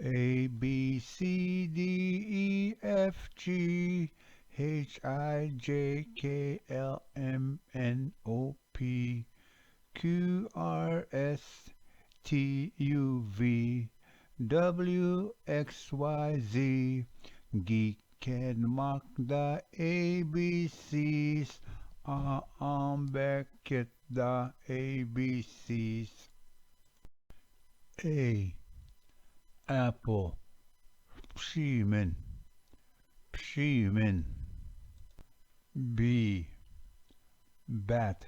A B C D E F G H I J K L M N O P Q R S T U V W X Y Z. Geek can mock the ABCs. Beckett the ABCs. A. Apple. Pshimen. Pshimen. B. Bat.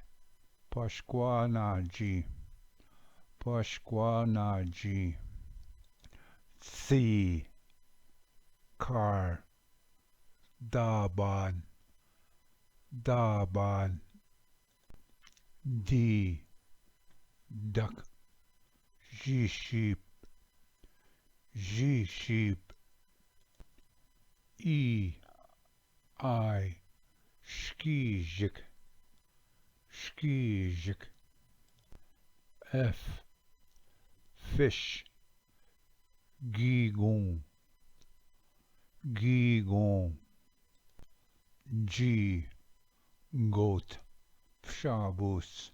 Pashkwanaji. Pashkwanaji. C. Car. Daban. Daban. D. Duck. Sheep. Sheep. E. I. Skijik. Skijik. F. Fish. Gigon. Gigon. G. Goat. Pshabus.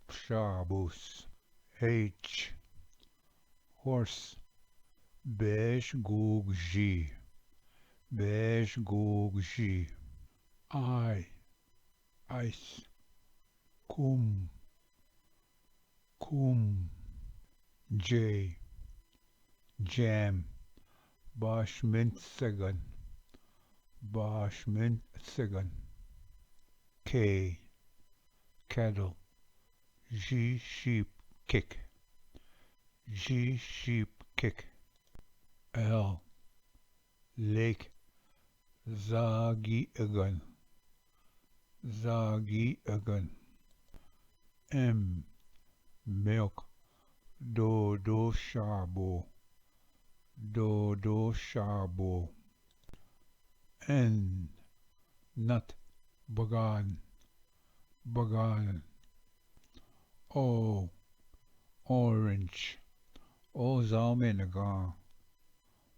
Pshabus. H. Horse. Beige gugji. Beige gugji. I. Ice. Kum. Kum. J. Jam. Bashmint Sagan. Bashmint Sagan. K. Cattle. G. Sheep kick. G. Sheep kick. L. Lake. Zagi Agan. Zagi Agan. M. Milk. Dodo Shabo. Dodo Shabo. N. Nut. Bagan. Bagan. O. Orange. O Zalmenagan.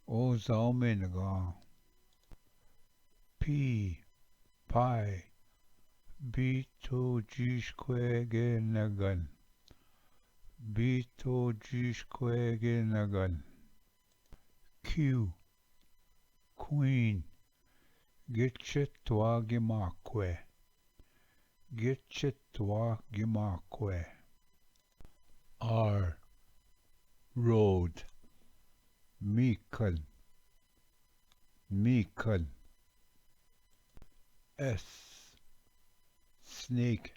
O Zalmenagan. P. Pie. Bito Jishkwegenagan. Bito Jishkwegenagan. Q. Queen. Gitchitwa Gimakwe. Gitchitwa Gimakwe. R. Road. Mikan. Mikan. S. Snake.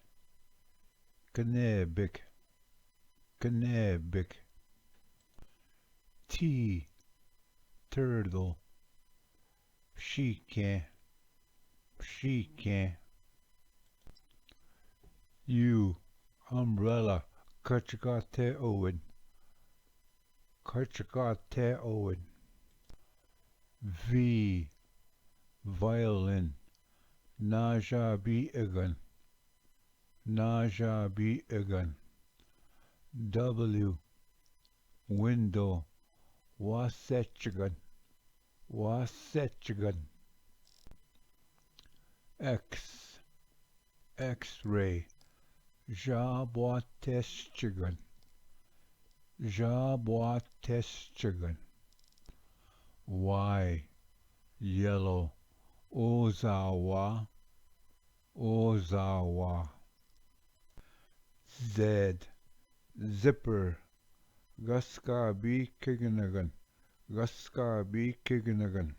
Knebik. Knebik. T. Turtle. Pshike. Pshike. U. Umbrella. Kachakate Owen. Kachakate Owen. V. Violin. Naja B. Egan. Naja B. Egan. W. Window. Wasetchigan. Wasetchigan. X. X-ray. Jabwateschigan. Jabwateschigan. Y. Yellow. Ozawa. Ozawa. Z. Zipper. Guska B. Kiganagan. Guska B. Kiganagan.